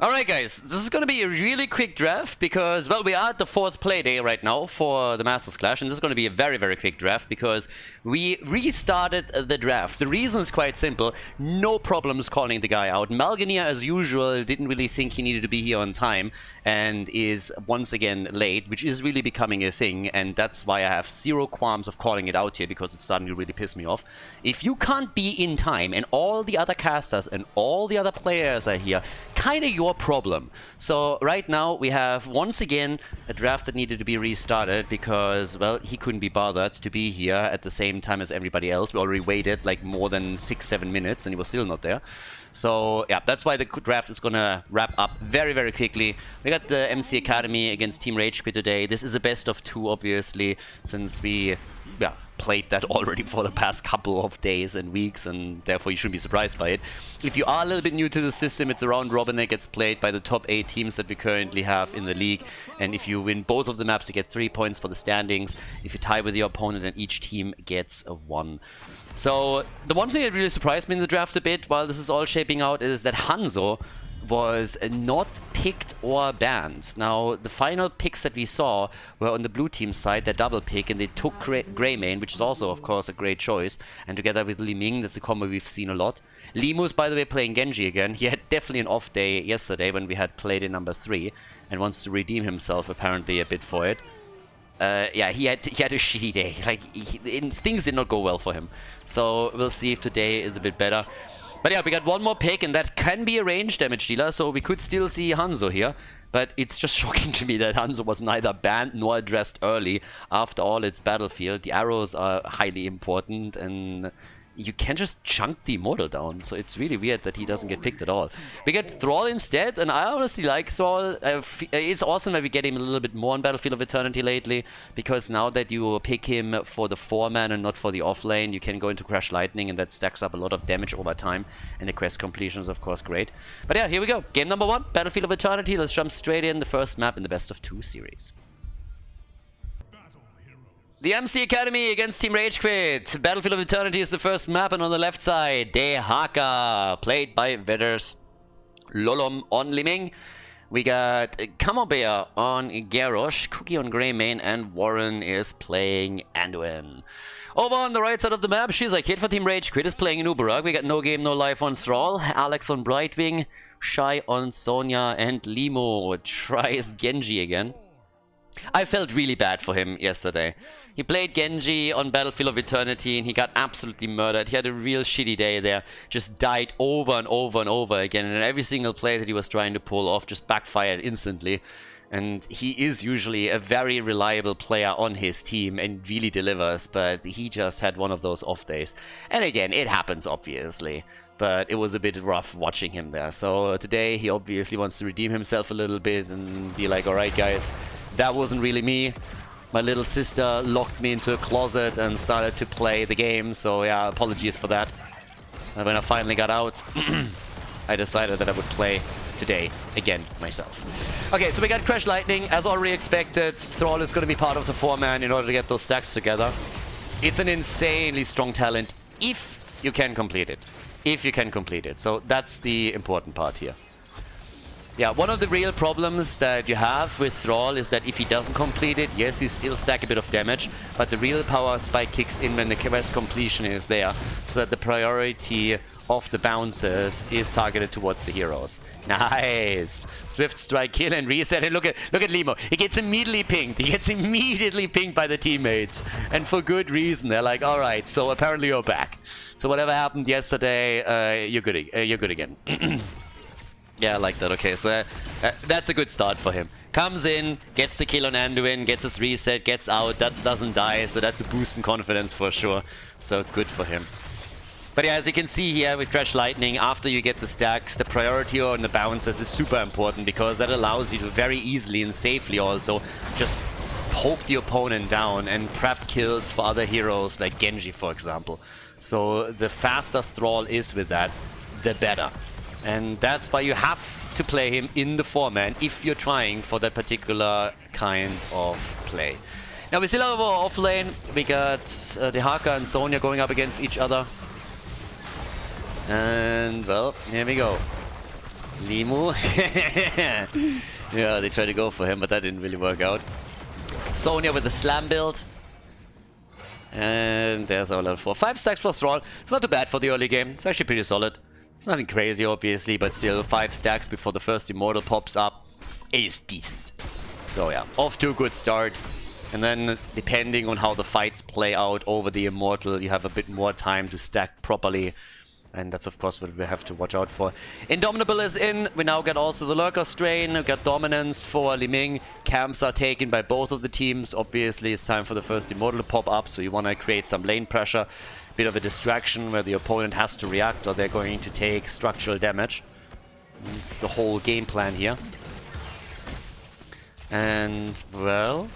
Alright guys, this is gonna be a really quick draft because, well, we are at the 4th play day right now for the Masters Clash, and this is gonna be a very, very quick draft because we restarted the draft. The reason is quite simple: no problems calling the guy out. Malgania, as usual, didn't really think he needed to be here on time and is once again late, which is really becoming a thing, and that's why I have zero qualms of calling it out here because it's starting to really piss me off. If you can't be in time and all the other casters and all the other players are here, kind of your problem. So right now we have once again a draft that needed to be restarted because, well, he couldn't be bothered to be here at the same time as everybody else. We already waited like more than 6-7 minutes and he was still not there. So yeah, that's why the draft is gonna wrap up very, very quickly. We got the MC Academy against Team RageQuit today. This is a best of 2, obviously, since we played that already for the past couple of days and weeks, and therefore you shouldn't be surprised by it. If you are a little bit new to the system, it's a round robin that gets played by the top 8 teams that we currently have in the league, and if you win both of the maps you get 3 points for the standings. If you tie with your opponent, then each team gets a 1. So the one thing that really surprised me in the draft a bit while this is all shaping out is that Hanzo was not picked or banned. Now, the final picks that we saw were on the blue team side, their double pick, and they took Greymane, which is also, of course, a great choice. And together with Li Ming, that's a combo we've seen a lot. Limu's, by the way, playing Genji again. He had definitely an off day yesterday when we had played in number 3 and wants to redeem himself, apparently, a bit for it. Yeah, he had a shitty day. Like, things did not go well for him. So we'll see if today is a bit better. But yeah, we got one more pick, and that can be a range damage dealer, so we could still see Hanzo here. But it's just shocking to me that Hanzo was neither banned nor addressed early. After all, it's Battlefield. The arrows are highly important, and you can just chunk the Immortal down. So it's really weird that he doesn't get picked at all. We get Thrall instead, and I honestly like Thrall. It's awesome that we get him a little bit more on Battlefield of Eternity lately, because now that you pick him for the 4-man and not for the off-lane, you can go into Crash Lightning, and that stacks up a lot of damage over time, and the quest completion is of course great. But yeah, here we go. Game number 1, Battlefield of Eternity. Let's jump straight in, the first map in the best of 2 series. The MC Academy against Team RageQuit. Battlefield of Eternity is the first map, and on the left side, Dehaka, played by Vedders. Lolom on Li Ming. We got Camembert on Garrosh, Cookie on Greymane, and Warren is playing Anduin. Over on the right side of the map, Shizakid for Team RageQuit is playing in Uberag. We got No Game No Life on Thrall, Alex on Brightwing, Shy on Sonya, and Limo tries Genji again. I felt really bad for him yesterday. He played Genji on Battlefield of Eternity and he got absolutely murdered. He had a real shitty day there. Just died over and over and over again. And every single play that he was trying to pull off just backfired instantly. And he is usually a very reliable player on his team and really delivers. But he just had one of those off days. And again, it happens obviously. But it was a bit rough watching him there. So today he obviously wants to redeem himself a little bit and be like, alright guys, that wasn't really me. My little sister locked me into a closet and started to play the game. So yeah, apologies for that. And when I finally got out, I decided that I would play today again myself. Okay, so we got Crash Lightning. As already expected, Thrall is going to be part of the 4-man in order to get those stacks together. It's an insanely strong talent if you can complete it. If you can complete it. So that's the important part here. Yeah, one of the real problems that you have with Thrall is that if he doesn't complete it, yes, you still stack a bit of damage, but the real power spike kicks in when the quest completion is there, so that the priority of the bounces is targeted towards the heroes. Nice! Swift strike, kill and reset, and look at Limo. He gets immediately pinged. He gets immediately pinged by the teammates, and for good reason. They're like, all right, so apparently you're back. So whatever happened yesterday, you're good again. Yeah, I like that. Okay, so that's a good start for him. Comes in, gets the kill on Anduin, gets his reset, gets out, that doesn't die, so that's a boost in confidence for sure. So good for him. But yeah, as you can see here with Crash Lightning, after you get the stacks, the priority on the bounces is super important because that allows you to very easily and safely also just poke the opponent down and prep kills for other heroes like Genji, for example. So the faster Thrall is with that, the better. And that's why you have to play him in the 4-man if you're trying for that particular kind of play. Now we still have our off lane. We got Dehaka and Sonya going up against each other. And well, here we go. Limu. Yeah, they tried to go for him, but that didn't really work out. Sonya with the slam build. And there's our level 4. 5 stacks for Thrall. It's not too bad for the early game. It's actually pretty solid. It's nothing crazy, obviously, but still 5 stacks before the first Immortal pops up is decent. So yeah, off to a good start. And then, depending on how the fights play out over the Immortal, you have a bit more time to stack properly. And that's, of course, what we have to watch out for. Indomitable is in. We now get also the Lurker Strain. We got Dominance for Li Ming. Camps are taken by both of the teams. Obviously, it's time for the first Immortal to pop up, so you want to create some lane pressure. Bit of a distraction where the opponent has to react or they're going to take structural damage. It's the whole game plan here. And, well,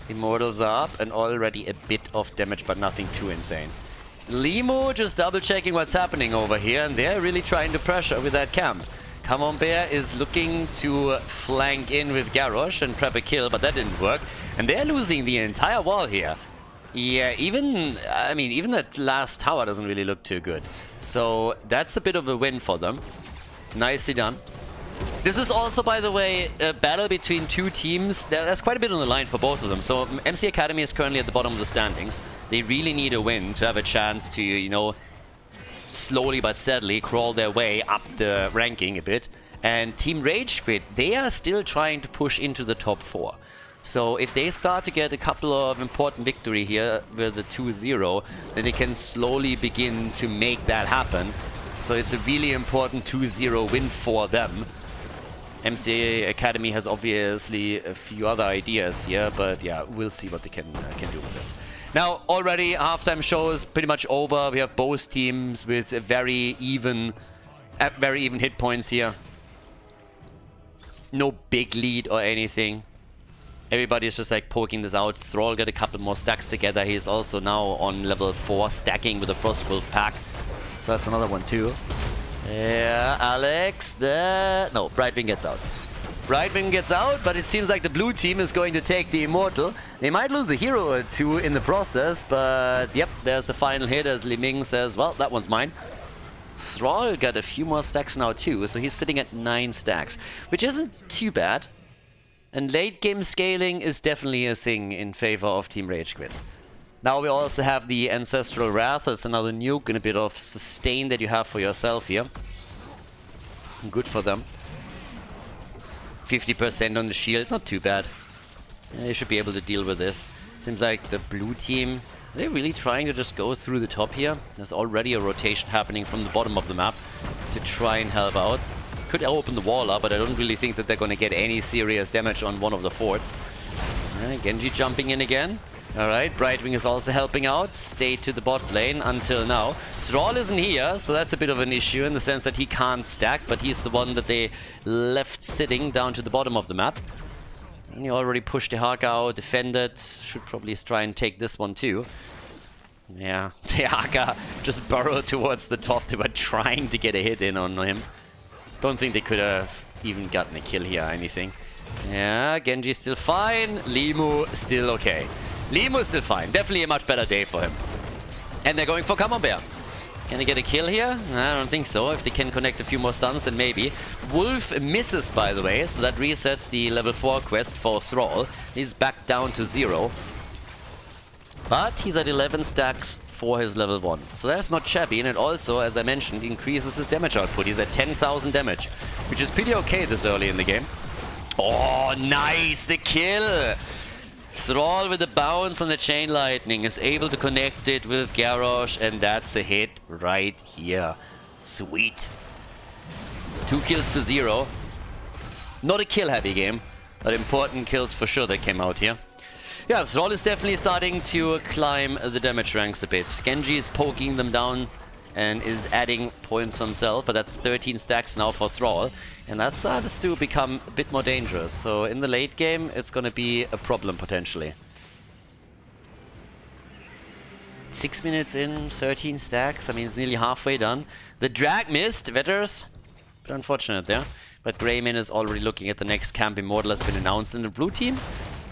Immortals are up and already a bit of damage, but nothing too insane. Limu just double checking what's happening over here, and they're really trying to pressure with that camp. Camembert is looking to flank in with Garrosh and prep a kill, but that didn't work. And they're losing the entire wall here. Yeah, even that last tower doesn't really look too good. So that's a bit of a win for them. Nicely done. This is also, by the way, a battle between two teams. There's quite a bit on the line for both of them. So MC Academy is currently at the bottom of the standings. They really need a win to have a chance to, you know, slowly but steadily crawl their way up the ranking a bit. And Team RageQuit, they are still trying to push into the top 4. So if they start to get a couple of important victory here with the 2-0, then they can slowly begin to make that happen. So it's a really important 2-0 win for them. MC Academy has obviously a few other ideas here, but yeah, we'll see what they can do with this. Now, already halftime show is pretty much over. We have both teams with a very even hit points here. No big lead or anything. Everybody's just like poking this out. Thrall got a couple more stacks together. He is also now on level 4, stacking with a Frostwolf pack. So that's another one too. Yeah, Alex, no, Brightwing gets out. Brightwing gets out, but it seems like the blue team is going to take the Immortal. They might lose a hero or two in the process, but yep, there's the final hit as Li Ming says, well, that one's mine. Thrall got a few more stacks now too, so he's sitting at 9 stacks, which isn't too bad. And late game scaling is definitely a thing in favor of Team RageQuit. Now we also have the Ancestral Wrath. That's another nuke and a bit of sustain that you have for yourself here. Good for them. 50% on the shield. It's not too bad. They should be able to deal with this. Seems like the blue team, are they really trying to just go through the top here? There's already a rotation happening from the bottom of the map to try and help out. Could open the wall up, but I don't really think that they're going to get any serious damage on one of the forts. Genji jumping in again. Alright, Brightwing is also helping out. Stayed to the bot lane until now. Thrall isn't here, so that's a bit of an issue in the sense that he can't stack, but he's the one that they left sitting down to the bottom of the map. And he already pushed the Haka out, defended. Should probably try and take this one too. Yeah, the Haka just burrowed towards the top. They were trying to get a hit in on him. Don't think they could have even gotten a kill here or anything. Yeah, Genji's still fine. Limu still okay. Limu is still fine. Definitely a much better day for him. And they're going for Camembert. Can they get a kill here? I don't think so. If they can connect a few more stuns, then maybe. Wolf misses, by the way, so that resets the level 4 quest for Thrall. He's back down to 0. But he's at 11 stacks for his level 1. So that's not shabby, and it also, as I mentioned, increases his damage output. He's at 10,000 damage, which is pretty okay this early in the game. Oh, nice! The kill! Thrall with a bounce on the Chain Lightning is able to connect it with Garrosh, and that's a hit right here. Sweet. 2 kills to 0. Not a kill-heavy game, but important kills for sure that came out here. Yeah, Thrall is definitely starting to climb the damage ranks a bit. Genji is poking them down and is adding points for himself, but that's 13 stacks now for Thrall. And that starts to become a bit more dangerous. So in the late game, it's going to be a problem potentially. 6 minutes in, 13 stacks. I mean, it's nearly halfway done. The drag missed. Vetters, bit unfortunate there. But Greymin is already looking at the next camp. Immortal has been announced in the blue team.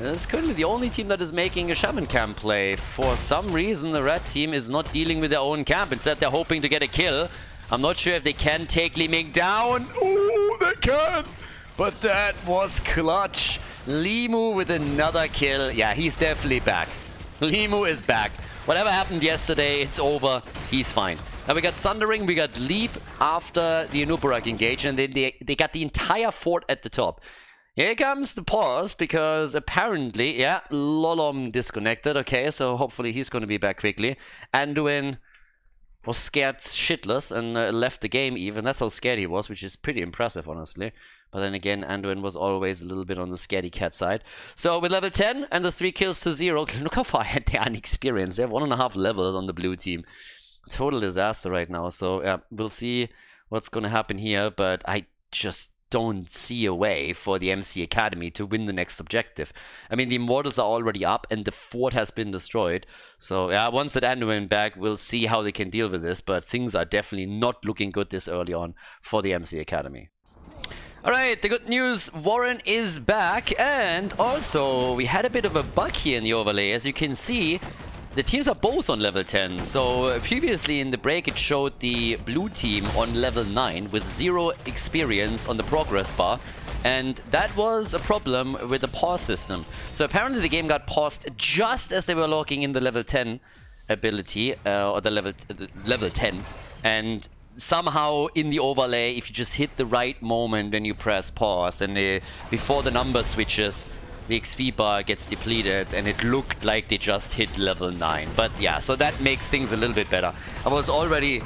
It's currently the only team that is making a Shaman camp play. For some reason, the red team is not dealing with their own camp. Instead, they're hoping to get a kill. I'm not sure if they can take Li Ming down. Ooh, No, they can! But that was clutch. Limu with another kill. Yeah, he's definitely back. Limu is back. Whatever happened yesterday, it's over. He's fine. Now we got Sundering, we got Leap after the Anubarak engage, and then they got the entire fort at the top. Here comes the pause, because apparently, yeah, Lolom disconnected. Okay, so hopefully he's going to be back quickly. Anduin was scared shitless and left the game even. That's how scared he was, which is pretty impressive, honestly. But then again, Anduin was always a little bit on the scaredy cat side. So with level 10 and the 3 kills to 0, look how far ahead they are in experience. They have 1.5 levels on the blue team. Total disaster right now. So yeah, we'll see what's going to happen here. But I just don't see a way for the MC Academy to win the next objective. I mean, the Immortals are already up and the fort has been destroyed. So yeah, once that Anduin back, we'll see how they can deal with this. But things are definitely not looking good this early on for the MC Academy. Alright, the good news, Warren is back, and also we had a bit of a bug here in the overlay. As you can see, the teams are both on level 10. So previously in the break it showed the blue team on level 9 with 0 experience on the progress bar, and that was a problem with the pause system. So apparently the game got paused just as they were locking in the level 10 ability, or the level 10, and somehow in the overlay, if you just hit the right moment when you press pause and before the number switches, the XP bar gets depleted, and it looked like they just hit level 9. But yeah, so that makes things a little bit better. I was already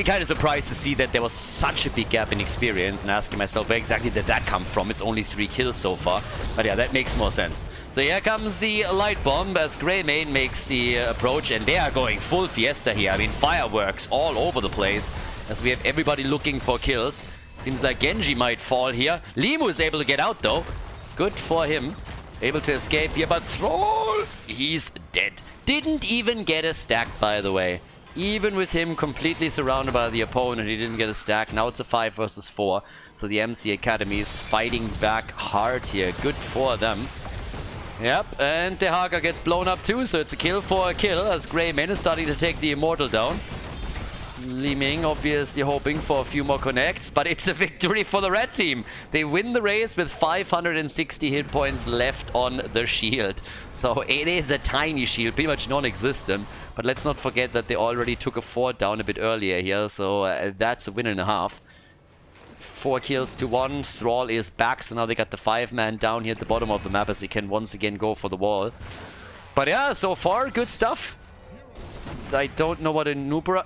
kind of surprised to see that there was such a big gap in experience, and asking myself, where exactly did that come from? It's only 3 kills so far. But yeah, that makes more sense. So here comes the light bomb as Greymane makes the approach, and they are going full fiesta here. I mean, fireworks all over the place, as we have everybody looking for kills. Seems like Genji might fall here. Limu is able to get out though. Good for him. Able to escape here, but Troll, he's dead. Didn't even get a stack, by the way. Even with him completely surrounded by the opponent, he didn't get a stack. Now it's a 5 versus 4. So the MC Academy is fighting back hard here. Good for them. Yep, and the Haka gets blown up too, so it's a kill for a kill as Greymane is starting to take the Immortal down. Li Ming obviously hoping for a few more connects, but it's a victory for the red team. They win the race with 560 hit points left on the shield. So it is a tiny shield, pretty much non-existent. But let's not forget that they already took a fort down a bit earlier here, so that's a win and a half. 4 kills to 1. Thrall is back, so now they got the 5-man down here at the bottom of the map as they can once again go for the wall. But yeah, so far, good stuff. I don't know what a Nubra...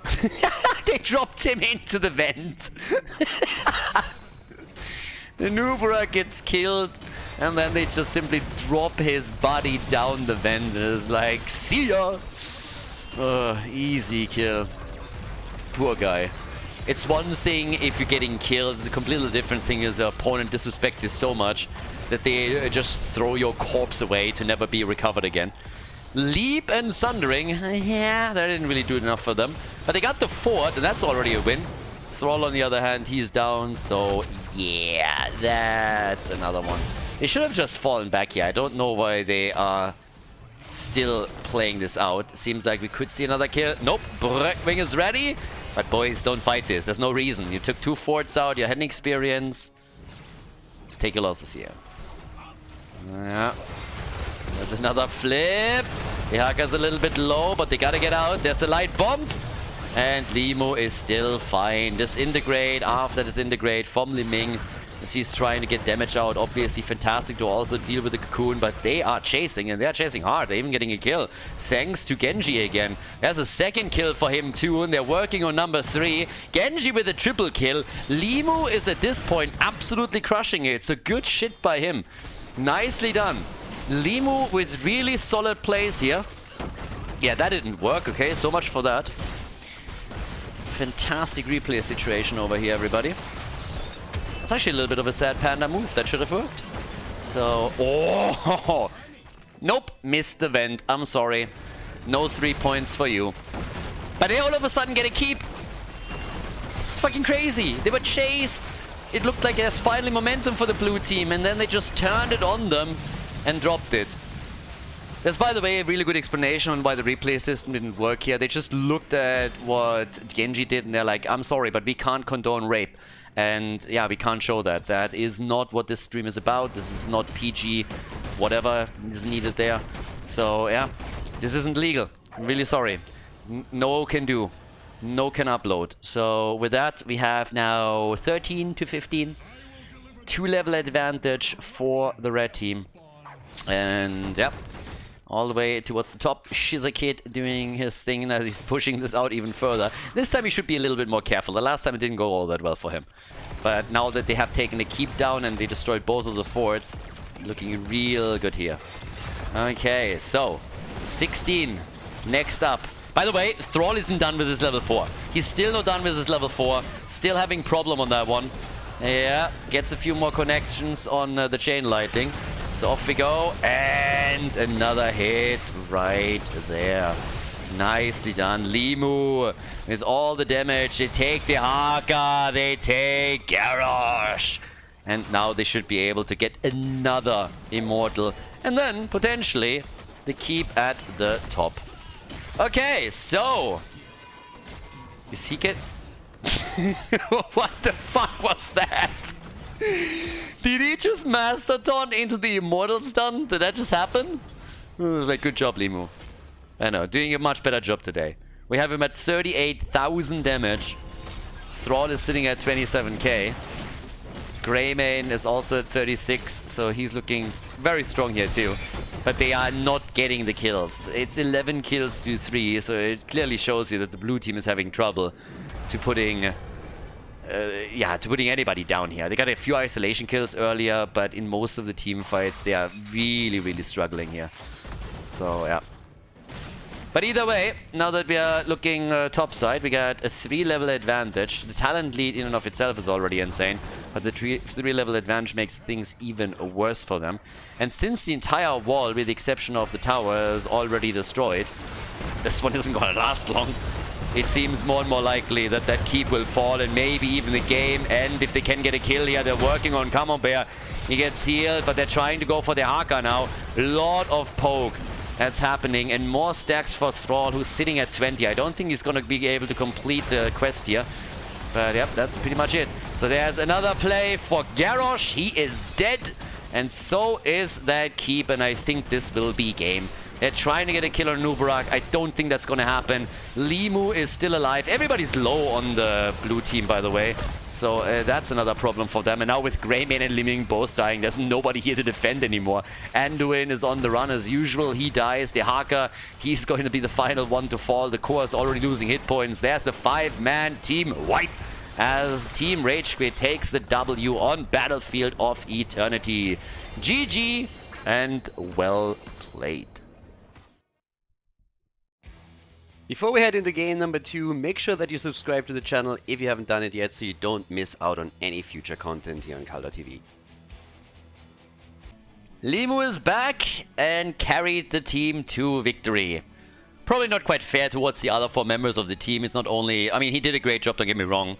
They dropped him into the vent. The Nubra gets killed, and then they just simply drop his body down the vent. It's like, see ya! Easy kill. Poor guy. It's one thing if you're getting killed, it's a completely different thing as the opponent disrespects you so much that they just throw your corpse away to never be recovered again. Leap and Sundering, yeah, that didn't really do enough for them. But they got the fort, and that's already a win. Thrall, on the other hand, he's down, so yeah, that's another one. They should have just fallen back here. I don't know why they are still playing this out. Seems like we could see another kill. Nope, Brockwing is ready. But boys, don't fight this. There's no reason. You took 2 forts out, you had an experience. Take your losses here. Yeah. There's another flip. The Haka's a little bit low, but they gotta get out. There's a light bomb. And Limu is still fine. Disintegrate after disintegrate from Li Ming as he's trying to get damage out. Obviously fantastic to also deal with the cocoon, but they are chasing, and they're chasing hard. They're even getting a kill. Thanks to Genji again. There's a second kill for him too, and they're working on number 3. Genji with a triple kill. Limu is at this point absolutely crushing it. So good shit by him. Nicely done. Limu with really solid plays here. Yeah, that didn't work. Okay, so much for that. Fantastic replay situation over here, everybody. It's actually a little bit of a sad panda move. That should have worked. So, oh, nope, missed the vent. I'm sorry. No 3 points for you. But they all of a sudden get a keep. It's fucking crazy. They were chased. It looked like there's finally momentum for the blue team, and then they just turned it on them and dropped it. There's, by the way, a really good explanation on why the replay system didn't work here. They just looked at what Genji did and they're like, I'm sorry, but we can't condone rape. And yeah, we can't show that. That is not what this stream is about. This is not PG, whatever is needed there. So yeah, this isn't legal. I'm really sorry. No can do. No can upload. So with that, we have now 13 to 15. 2-level advantage for the red team. And yeah, all the way towards the top. Shizakid doing his thing as he's pushing this out even further. This time he should be a little bit more careful. The last time it didn't go all that well for him. But now that they have taken the keep down and they destroyed both of the forts, looking real good here. Okay, so 16 next up. By the way, Thrall isn't done with his level 4. He's still not done with his level 4. Still having problem on that one. Yeah, gets a few more connections on the chain lighting. So off we go, and another hit right there. Nicely done. Limu with all the damage. They take the Haka, they take Garrosh. And now they should be able to get another Immortal. And then, potentially, the keep at the top. Okay, so... Is he get... What the fuck was that? Did he just Master Taunt into the Immortal stun? Did that just happen? It was like, good job, Limu. I know, doing a much better job today. We have him at 38,000 damage. Thrall is sitting at 27k. Greymane is also at 36, so he's looking very strong here too. But they are not getting the kills. It's 11 kills to 3, so it clearly shows you that the blue team is having trouble to putting anybody down here. They got a few isolation kills earlier, but in most of the team fights, they are really, really struggling here. So, yeah. But either way, now that we are looking topside, we got a 3-level advantage. The talent lead in and of itself is already insane, but the 3-level advantage makes things even worse for them. And since the entire wall, with the exception of the tower, is already destroyed, this one isn't going to last long. It seems more and more likely that that keep will fall and maybe even the game end if they can get a kill here. They're working on Camembert. He gets healed, but they're trying to go for the Haka now. Lot of poke that's happening and more stacks for Thrall, who's sitting at 20. I don't think he's going to be able to complete the quest here. But yep, that's pretty much it. So there's another play for Garrosh. He is dead. And so is that keep, and I think this will be game. They're trying to get a kill on Nubarak. I don't think that's going to happen. Limu is still alive. Everybody's low on the blue team, by the way. So that's another problem for them. And now with Greymane and Liming both dying, there's nobody here to defend anymore. Anduin is on the run as usual. He dies. The Haka, he's going to be the final one to fall. The core is already losing hit points. There's the 5-man team wipe as Team RageQuit takes the W on Battlefield of Eternity. GG and well played. Before we head into game number 2, make sure that you subscribe to the channel if you haven't done it yet so you don't miss out on any future content here on Khaldor TV. Limu is back and carried the team to victory. Probably not quite fair towards the other 4 members of the team. It's not only... I mean, he did a great job, don't get me wrong.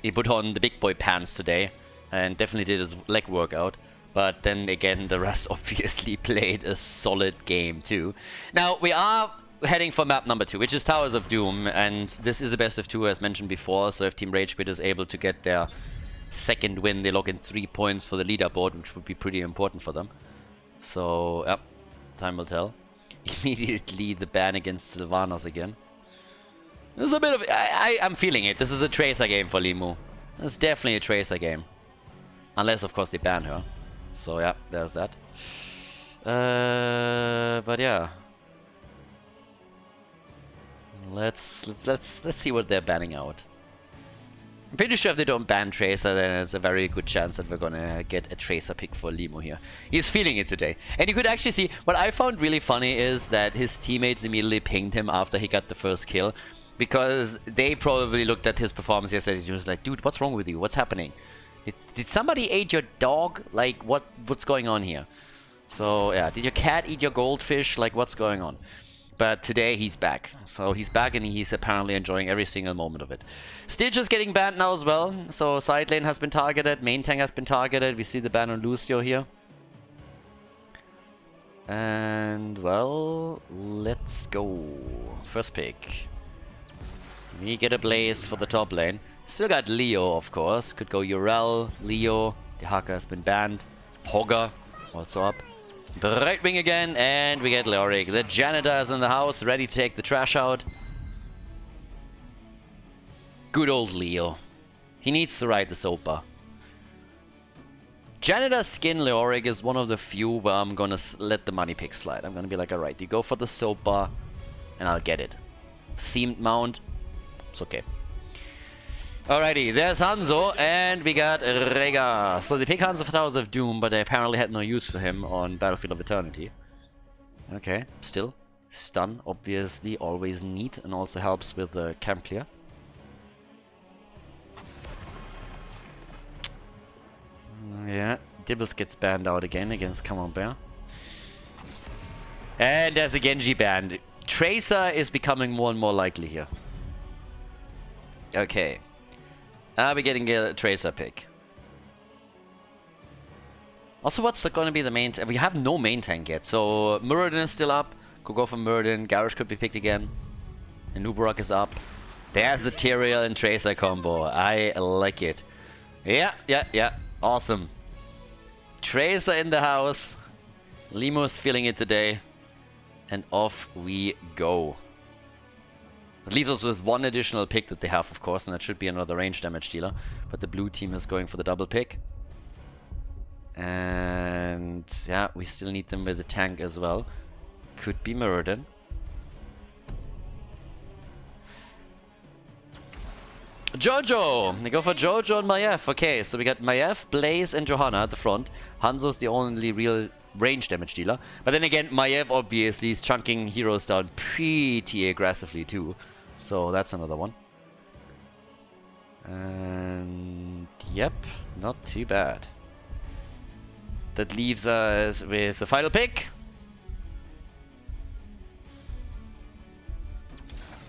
He put on the big boy pants today and definitely did his leg workout. But then again, the rest obviously played a solid game too. Now, we are heading for map number 2, which is Towers of Doom, and this is a best of 2 as mentioned before, so if Team RageQuit is able to get their second win, they log in 3 points for the leaderboard, which would be pretty important for them. So, yep, time will tell. Immediately the ban against Sylvanas again. There's a bit of... I'm feeling it. This is a Tracer game for Limu. It's definitely a Tracer game. Unless, of course, they ban her. So, yeah, there's that. But yeah. Let's see what they're banning out. I'm pretty sure if they don't ban Tracer, then there's a very good chance that we're gonna get a Tracer pick for Limu here. He's feeling it today. And you could actually see, what I found really funny is that his teammates immediately pinged him after he got the first kill. Because they probably looked at his performance yesterday and was like, dude, what's wrong with you? What's happening? Did somebody eat your dog? Like, what's going on here? So, yeah, did your cat eat your goldfish? Like, what's going on? But today he's back. So he's back and he's apparently enjoying every single moment of it. Stitch is getting banned now as well. So side lane has been targeted. Main tank has been targeted. We see the ban on Lucio here. And, well, let's go. First pick. We get a Blaze for the top lane. Still got Leo, of course. Could go Urel, Leo. The Haka has been banned. Hogger, also up. Brightwing again, and we get Leoric. The janitor is in the house, ready to take the trash out. Good old Leo. He needs to ride the Sopa. Janitor skin Leoric is one of the few where I'm gonna let the money pick slide. I'm gonna be like, alright, you go for the Sopa, and I'll get it. Themed mount, it's okay. Alrighty, there's Hanzo, and we got Rega. So they pick Hanzo for Towers of Doom, but they apparently had no use for him on Battlefield of Eternity. Okay, still. Stun, obviously, always neat, and also helps with the camp clear. Yeah, Dibbles gets banned out again against Camembert. And there's a Genji ban. Tracer is becoming more and more likely here. Okay. Are we getting a Tracer pick? Also, what's going to be the main... we have no main tank yet, so Muradin is still up. Could go for Muradin. Garrosh could be picked again. And Nubarok is up. There's the Tyrael and Tracer combo. I like it. Yeah. Awesome. Tracer in the house. Limo's feeling it today. And off we go. That leaves us with one additional pick that they have, of course, and that should be another range damage dealer. But the blue team is going for the double pick. And yeah, we still need them with a tank as well. Could be Muradin. Jojo! They go for Jojo and Maiev. Okay, so we got Maiev, Blaze, and Johanna at the front. Hanzo's the only real range damage dealer. But then again, Maiev obviously is chunking heroes down pretty aggressively too. So that's another one. And yep, not too bad. That leaves us with the final pick.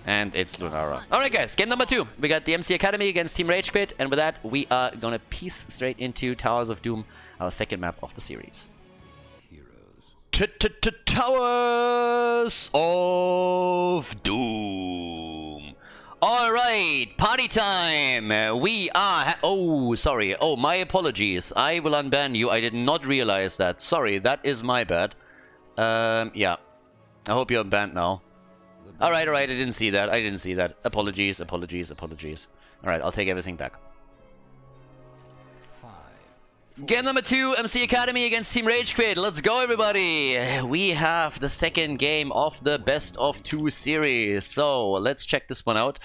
And it's Lunara. Alright guys, game number 2. We got the MC Academy against Team RageQuit. And with that, we are gonna piece straight into Towers of Doom, our second map of the series. Towers of Doom. Alright, party time. We are... oh, sorry. Oh, my apologies. I will unban you. I did not realize that. Sorry, that is my bad. Yeah. I hope you're banned now. Alright, I didn't see that. Apologies. Alright, I'll take everything back. Game number 2, MC Academy against Team RageQuit. Let's go, everybody. We have the second game of the best of 2 series. So, let's check this one out.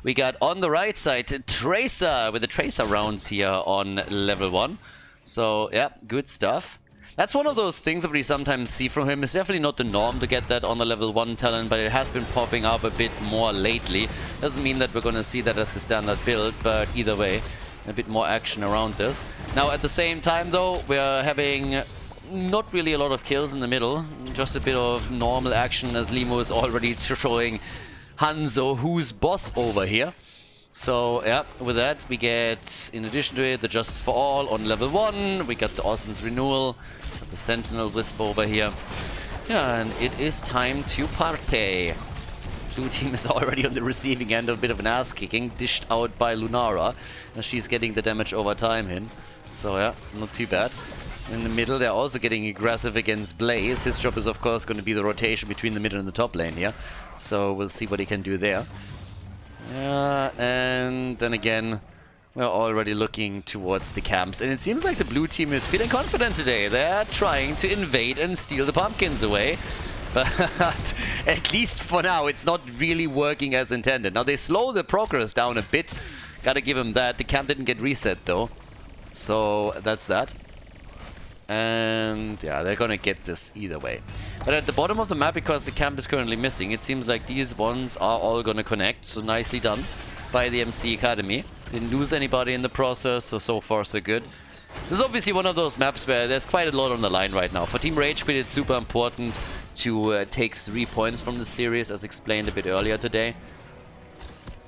We got on the right side, Tracer, with the Tracer rounds here on level 1. So, yeah, good stuff. That's one of those things that we sometimes see from him. It's definitely not the norm to get that on the level 1 talent, but it has been popping up a bit more lately. Doesn't mean that we're going to see that as a standard build, but either way, a bit more action around this. Now, at the same time, though, we're having not really a lot of kills in the middle. Just a bit of normal action as Limo is already showing Hanzo who's boss over here. So, yeah, with that, we get, in addition to it, the Justice for All on level 1. We got the Austin's Renewal, the Sentinel Wisp over here. Yeah, and it is time to party. Blue team is already on the receiving end of a bit of an ass-kicking, dished out by Lunara, as she's getting the damage over time in. So yeah, not too bad. In the middle, they're also getting aggressive against Blaze. His job is, of course, going to be the rotation between the middle and the top lane here. So we'll see what he can do there. Yeah, and then again, we're already looking towards the camps. And it seems like the blue team is feeling confident today. They're trying to invade and steal the pumpkins away. But at least for now, it's not really working as intended. Now, they slow the progress down a bit. Gotta give them that. The camp didn't get reset, though. So, that's that. And, yeah, they're gonna get this either way. But at the bottom of the map, because the camp is currently missing, it seems like these ones are all gonna connect. So, nicely done by the MC Academy. Didn't lose anybody in the process, so far, so good. This is obviously one of those maps where there's quite a lot on the line right now. For Team RageQuit, it's super important to take 3 points from the series, as explained a bit earlier today.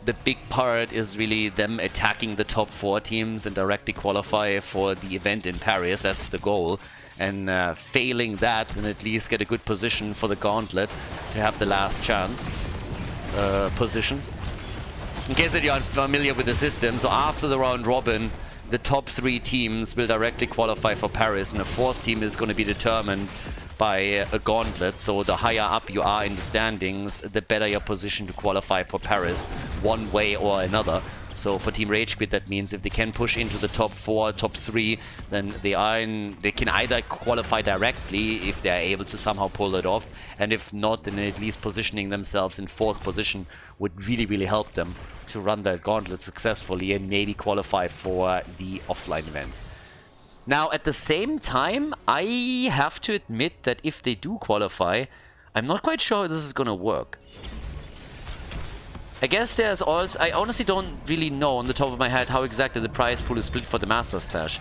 The big part is really them attacking the top 4 teams and directly qualify for the event in Paris. That's the goal. And failing that, then at least get a good position for the gauntlet to have the last chance position. In case that you aren't familiar with the system, so after the round robin, the top 3 teams will directly qualify for Paris, and the 4th team is going to be determined by a gauntlet. So the higher up you are in the standings, the better your position to qualify for Paris, one way or another. So for Team RageQuit, that means if they can push into the top 4, top 3, then they can either qualify directly if they are able to somehow pull it off, and if not, then at least positioning themselves in 4th position would really help them to run that gauntlet successfully and maybe qualify for the offline event. Now, at the same time, I have to admit that if they do qualify, I'm not quite sure how this is gonna work. I guess there's also... I honestly don't really know on the top of my head how exactly the prize pool is split for the Masters Clash.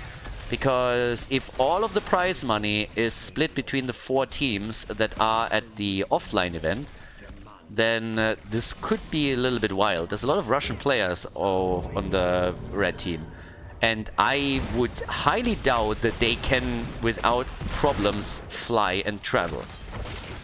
Because if all of the prize money is split between the 4 teams that are at the offline event, then this could be a little bit wild. There's a lot of Russian players on the red team. And I would highly doubt that they can, without problems, fly and travel.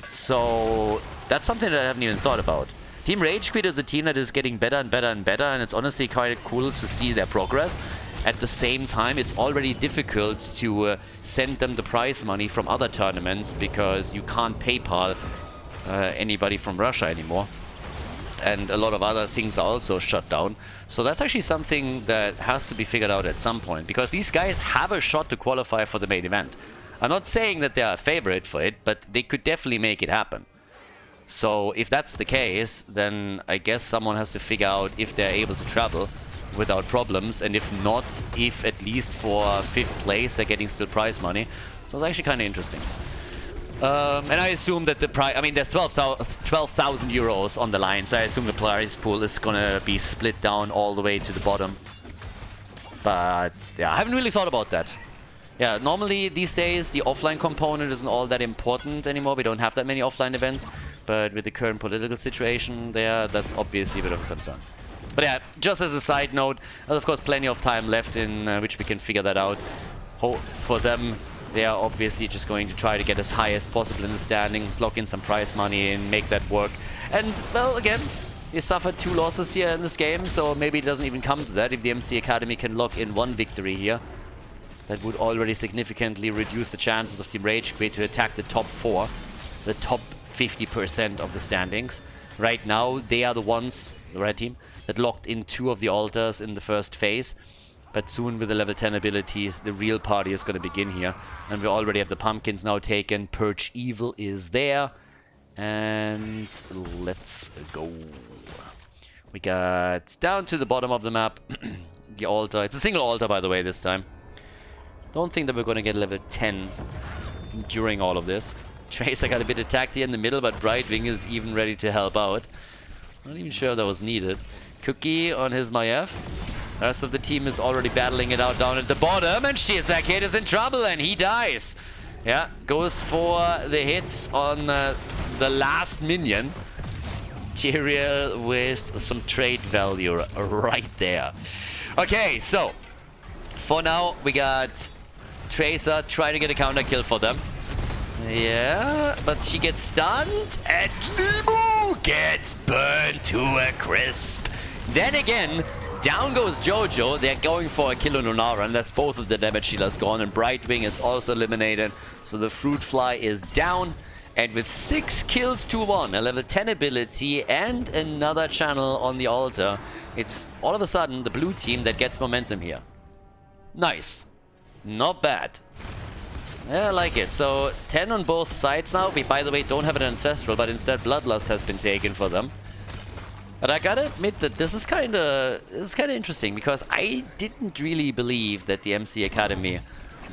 So that's something that I haven't even thought about. Team RageQuit is a team that is getting better and better and better, and it's honestly quite cool to see their progress. At the same time, it's already difficult to send them the prize money from other tournaments because you can't PayPal anybody from Russia anymore. And a lot of other things are also shut down. So that's actually something that has to be figured out at some point, because these guys have a shot to qualify for the main event. I'm not saying that they are a favorite for it, but they could definitely make it happen. So if that's the case, then I guess someone has to figure out if they're able to travel without problems, and if not, if at least for 5th place they're getting still prize money. So it's actually kind of interesting. And I assume that the prize... I mean, there's 12,000 euros on the line, so I assume the prize pool is gonna be split down all the way to the bottom. But yeah, I haven't really thought about that. Yeah, normally these days the offline component isn't all that important anymore. We don't have that many offline events. But with the current political situation there, that's obviously a bit of a concern. But yeah, just as a side note, there's of course plenty of time left in which we can figure that out. For them, they are obviously just going to try to get as high as possible in the standings, lock in some prize money and make that work. And, well, again, they suffered 2 losses here in this game, so maybe it doesn't even come to that. If the MC Academy can lock in 1 victory here, that would already significantly reduce the chances of Team RageQuit to attack the top 4, the top 50% of the standings. Right now, they are the ones, the red team, that locked in 2 of the altars in the first phase. But soon with the level 10 abilities, the real party is going to begin here. And we already have the pumpkins now taken. Purge Evil is there. And let's go. We got down to the bottom of the map. The altar. It's a single altar, by the way, this time. Don't think that we're going to get level 10 during all of this. Tracer got a bit attacked here in the middle, but Brightwing is even ready to help out. Not even sure that was needed. Cookie on his Maiev. The rest of the team is already battling it out down at the bottom, and Shizakate is in trouble, and he dies. Yeah, goes for the hits on the last minion. Tyrael with some trade value right there. Okay, so for now we got Tracer trying to get a counter kill for them. Yeah, but she gets stunned, and Limu gets burned to a crisp. Then again, down goes Jojo. They're going for a kill on Lunara, and that's both of the damage dealers gone, and Brightwing is also eliminated. So the Fruit Fly is down, and with 6 kills to 1, a level 10 ability, and another channel on the altar, it's all of a sudden the blue team that gets momentum here. Nice. Not bad. Yeah, I like it. So 10 on both sides now. We, by the way, don't have an Ancestral, but instead Bloodlust has been taken for them. But I gotta admit that this is kind of interesting, because I didn't really believe that the MC Academy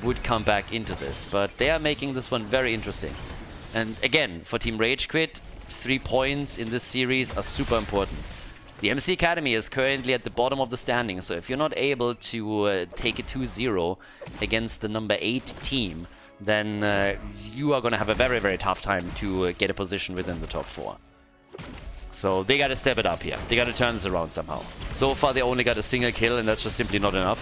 would come back into this, but they are making this one very interesting. And again, for Team RageQuit, 3 points in this series are super important. The MC Academy is currently at the bottom of the standing, so if you're not able to take a 2-0 against the number 8 team, then you are going to have a very, very tough time to get a position within the top 4. So they got to step it up here. They got to turn this around somehow. So far they only got a single kill, and that's just simply not enough.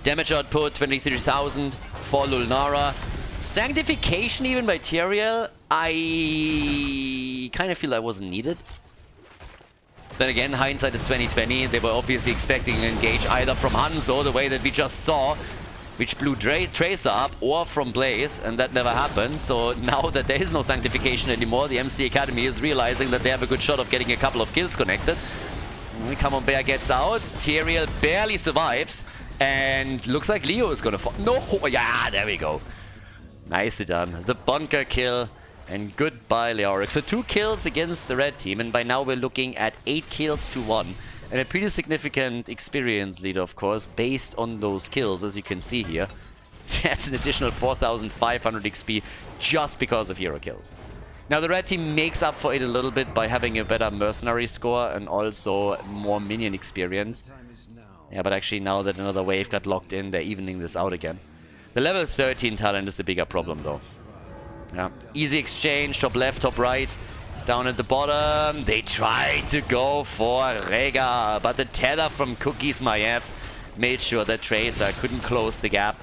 Damage output 23,000 for Lunara. Sanctification even by Tyrael, I kind of feel that wasn't needed. Then again, hindsight is 2020. They were obviously expecting an engage either from Hanzo, the way that we just saw, which blew Tracer up, or from Blaze, and that never happened. So now that there is no Sanctification anymore, the MC Academy is realizing that they have a good shot of getting a couple of kills connected. Come on, Bear gets out. Tyrael barely survives, and looks like Leo is gonna fall. No! Yeah, there we go. Nicely done. The bunker kill. And goodbye, Leoric. So 2 kills against the red team, and by now we're looking at 8 kills to 1. And a pretty significant experience lead, of course, based on those kills, as you can see here. That's an additional 4,500 XP just because of hero kills. Now the red team makes up for it a little bit by having a better mercenary score and also more minion experience. Yeah, but actually now that another wave got locked in, they're evening this out again. The level 13 talent is the bigger problem, though. Yeah, easy exchange, top left, top right. Down at the bottom, they tried to go for Rega, but the tether from Cookies Maiev made sure that Tracer couldn't close the gap.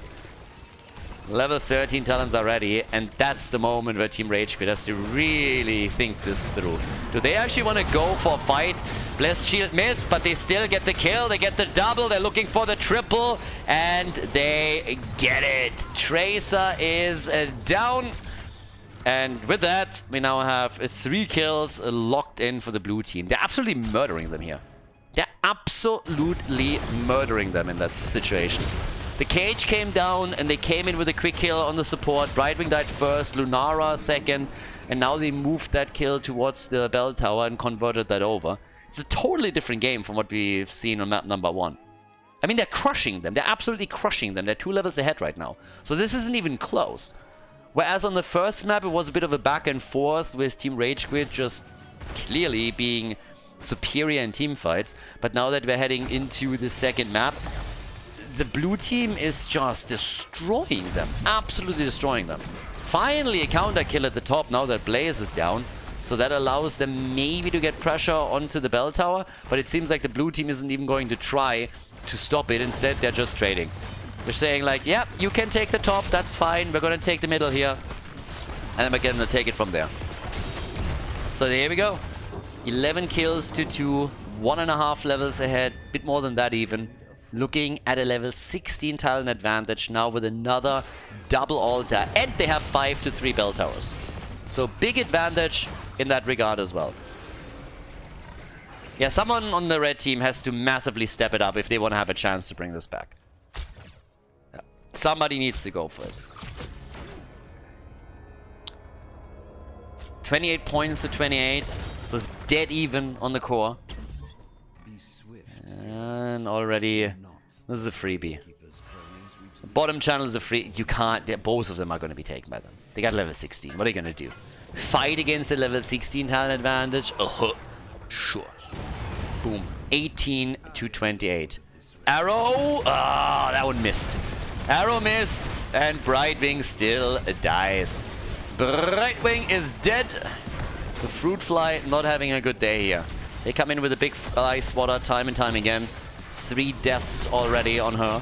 Level 13 talents are ready, and that's the moment where Team RageQuit has to really think this through. Do they actually want to go for a fight? Blessed Shield miss, but they still get the kill, they get the double, they're looking for the triple, and they get it. Tracer is down. And with that, we now have 3 kills locked in for the blue team. They're absolutely murdering them here. They're absolutely murdering them in that situation. The cage came down, and they came in with a quick kill on the support. Brightwing died first, Lunara second, and now they moved that kill towards the bell tower and converted that over. It's a totally different game from what we've seen on map number 1. I mean, they're crushing them. They're absolutely crushing them. They're 2 levels ahead right now. So this isn't even close. Whereas on the first map, it was a bit of a back and forth with Team RageQuit just clearly being superior in team fights. But now that we're heading into the second map, the blue team is just destroying them. Absolutely destroying them. Finally, a counter kill at the top now that Blaze is down. So that allows them maybe to get pressure onto the bell tower. But it seems like the blue team isn't even going to try to stop it. Instead, they're just trading. They're saying like, yeah, you can take the top, that's fine. We're going to take the middle here. And then we're going to take it from there. So here we go. 11 kills to 2. 1.5 levels ahead. Bit more than that even. Looking at a level 16 talent advantage now with another double altar. And they have 5 to 3 bell towers. So big advantage in that regard as well. Yeah, someone on the red team has to massively step it up if they want to have a chance to bring this back. Somebody needs to go for it. 28 points to 28. So it's dead even on the core. And already, this is a freebie. The bottom channel is a free. You can't. Both of them are going to be taken by them. They got level 16. What are you going to do? Fight against the level 16 talent advantage? Sure. Boom. 18 to 28. Arrow. Ah, that one missed. Arrow missed, and Brightwing still dies. Brightwing is dead. The Fruit Fly not having a good day here. They come in with a big fly swatter time and time again. 3 deaths already on her.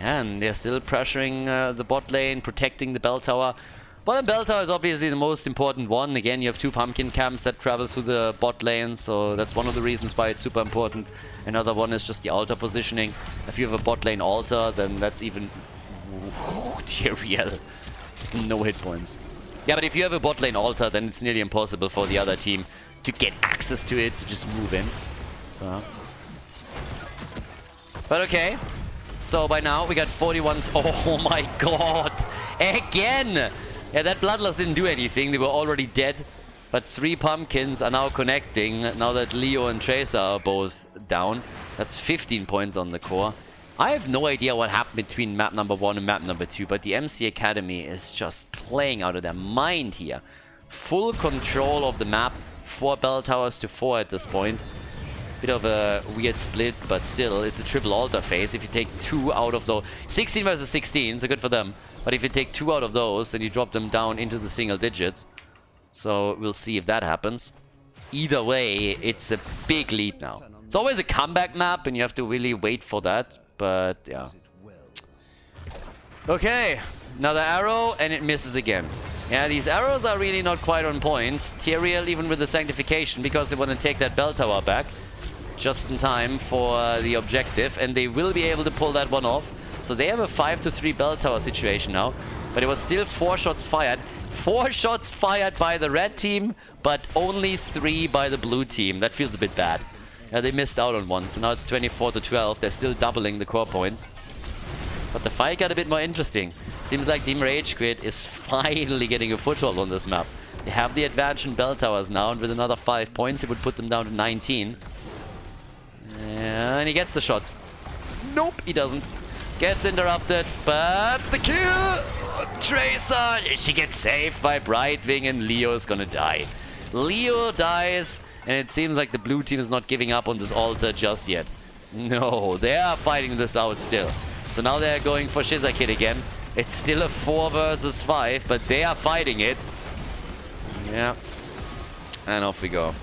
And they're still pressuring the bot lane, protecting the bell tower. Well, the bell tower is obviously the most important one. Again, you have 2 pumpkin camps that travel through the bot lane, so that's one of the reasons why it's super important. Another one is just the altar positioning. If you have a bot lane altar, then that's even... Tyrael. No hit points. Yeah, but if you have a bot lane altar, then it's nearly impossible for the other team to get access to it, to just move in. So... But okay. So by now, we got 41... Oh my god! Again! Yeah, that Bloodlust didn't do anything. They were already dead. But 3 pumpkins are now connecting now that Leo and Tracer are both down. That's 15 points on the core. I have no idea what happened between map number 1 and map number 2, but the MC Academy is just playing out of their mind here. Full control of the map. 4 bell towers to 4 at this point. Bit of a weird split, but still, it's a triple altar phase. If you take 2 out of those... 16 versus 16, so good for them. But if you take 2 out of those, then you drop them down into the single digits. So we'll see if that happens. Either way, it's a big lead now. It's always a comeback map, and you have to really wait for that. But, yeah. Okay, another arrow, and it misses again. Yeah, these arrows are really not quite on point. Tyrael even with the Sanctification because they want to take that bell tower back. Just in time for the objective. And they will be able to pull that one off. So they have a 5-3 bell tower situation now. But it was still 4 shots fired. 4 shots fired by the red team, but only 3 by the blue team. That feels a bit bad. Yeah, they missed out on one. So now it's 24-12. They're still doubling the core points. But the fight got a bit more interesting. Seems like Team RageQuit is finally getting a foothold on this map. They have the advantage in bell towers now, and with another 5 points, it would put them down to 19. And he gets the shots. Nope, he doesn't. Gets interrupted, but the kill! Tracer! She gets saved by Brightwing, and Leo is gonna die. Leo dies, and it seems like the blue team is not giving up on this altar just yet. No, they are fighting this out still. So now they're going for Shizakid again. It's still a 4 versus 5, but they are fighting it. Yeah. And off we go.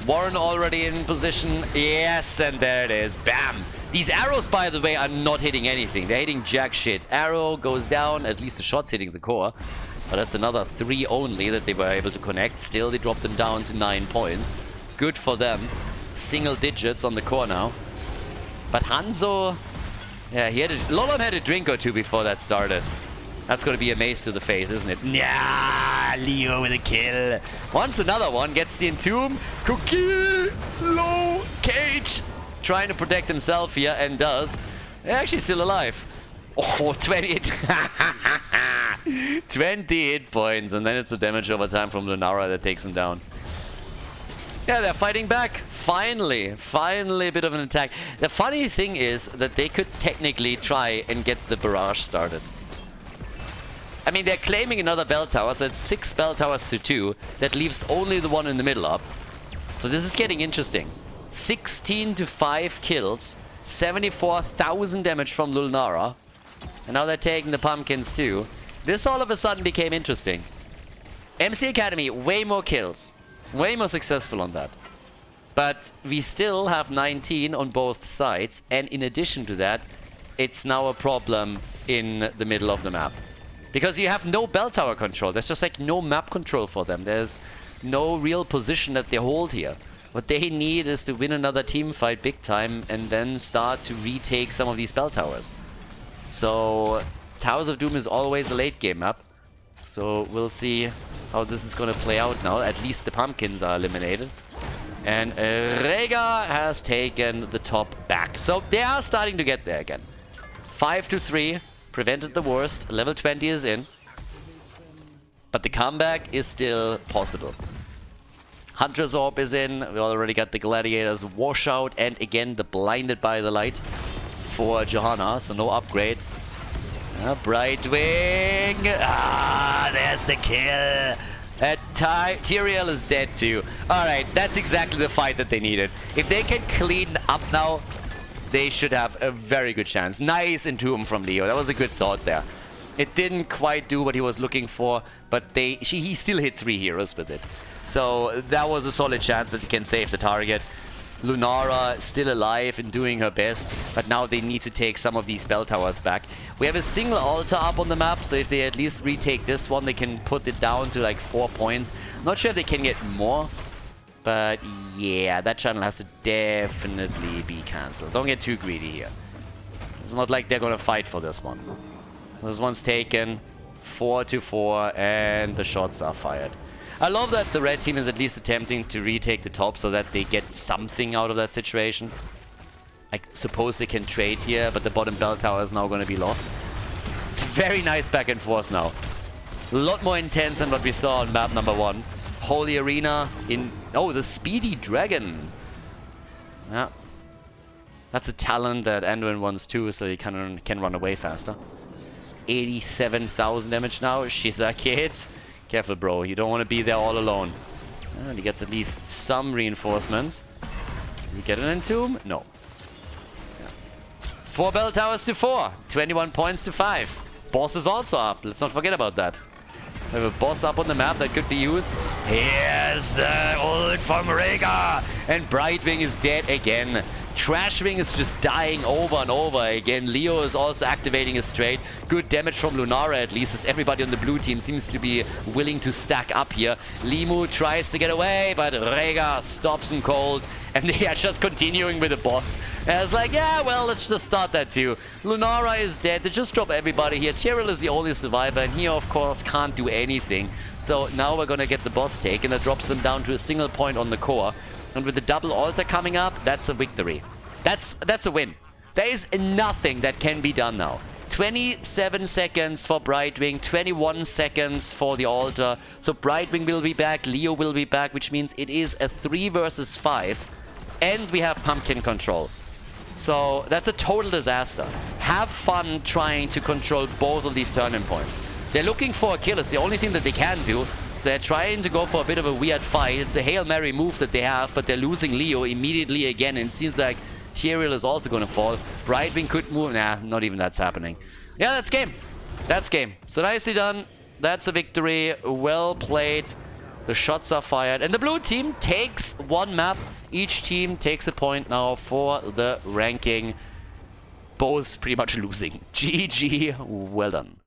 Warren already in position. Yes, and there it is. Bam! These arrows, by the way, are not hitting anything. They're hitting jack shit. Arrow goes down. At least the shot's hitting the core. But that's another 3 only that they were able to connect. Still, they dropped them down to 9 points. Good for them. Single digits on the core now. But Hanzo... Yeah, Lolom had a drink or two before that started. That's going to be a mace to the face, isn't it? Yeah, Leo with a kill. Once another one gets the entomb. Cookie, low, cage. Trying to protect himself here, and does. They're actually still alive. Oh, 20 hit points, and then it's the damage over time from Lunara that takes him down. Yeah, they're fighting back. Finally a bit of an attack. The funny thing is that they could technically try and get the barrage started. I mean, they're claiming another bell tower, so it's 6 bell towers to 2. That leaves only the one in the middle up. So this is getting interesting. 16-5 kills, 74,000 damage from Lunara. And now they're taking the pumpkins too. This all of a sudden became interesting. MC Academy, way more kills. Way more successful on that. But we still have 19 on both sides, and in addition to that, it's now a problem in the middle of the map. Because you have no bell tower control. There's just like no map control for them. There's no real position that they hold here. What they need is to win another team fight big time and then start to retake some of these bell towers. So Towers of Doom is always a late game map. So we'll see how this is going to play out now. At least the pumpkins are eliminated. And Rega has taken the top back. So they are starting to get there again. 5-3. Prevented the worst. Level 20 is in. But the comeback is still possible. Hunter's Orb is in. We already got the Gladiator's Washout. And again, the Blinded by the Light for Johanna. So no upgrade. Brightwing. Ah, there's the kill. Tyrael is dead too. Alright, that's exactly the fight that they needed. If they can clean up now, they should have a very good chance. Nice entomb from Leo. That was a good thought there. It didn't quite do what he was looking for, but he still hit 3 heroes with it. So that was a solid chance that he can save the target. Lunara still alive and doing her best, but now they need to take some of these bell towers back. We have a single altar up on the map, so if they at least retake this one, they can put it down to like 4 points. Not sure if they can get more, but yeah, that channel has to definitely be cancelled. Don't get too greedy here. It's not like they're gonna fight for this one. This one's taken 4-4, and the shots are fired. I love that the red team is at least attempting to retake the top so that they get something out of that situation. I suppose they can trade here, but the bottom bell tower is now going to be lost. It's very nice back and forth now. A lot more intense than what we saw on map number 1. Holy Arena in... Oh, the Speedy Dragon. Yeah. That's a talent that Anduin wants too, so he can run away faster. 87,000 damage now. Shizakid. Careful, bro. You don't want to be there all alone. And he gets at least some reinforcements. Can we get an entomb? No. Yeah. 4 bell towers to 4. 21 points to 5. Boss is also up. Let's not forget about that. We have a boss up on the map that could be used. Here's the ult from Rega. And Brightwing is dead again. Trashwing is just dying over and over again. Leo is also activating his trade. Good damage from Lunara at least, as everybody on the blue team seems to be willing to stack up here. Limu tries to get away, but Rega stops him cold. And they are just continuing with the boss. And it's like, yeah, well, let's just start that too. Lunara is dead. They just drop everybody here. Tyrell is the only survivor, and he, of course, can't do anything. So now we're gonna get the boss taken. That drops them down to a single point on the core. And with the double altar coming up, that's a victory. That's a win. There is nothing that can be done now. 27 seconds for Brightwing, 21 seconds for the altar. So Brightwing will be back, Leo will be back, which means it is a 3 versus 5. And we have pumpkin control. So that's a total disaster. Have fun trying to control both of these turning points. They're looking for a kill. It's the only thing that they can do. So they're trying to go for a bit of a weird fight. It's a Hail Mary move that they have, but they're losing Leo immediately again. And it seems like Tyrael is also going to fall. Brightwing could move. Nah, not even that's happening. Yeah, that's game. That's game. So nicely done. That's a victory. Well played. The shots are fired. And the blue team takes one map. Each team takes a point now for the ranking. Both pretty much losing. GG. Well done.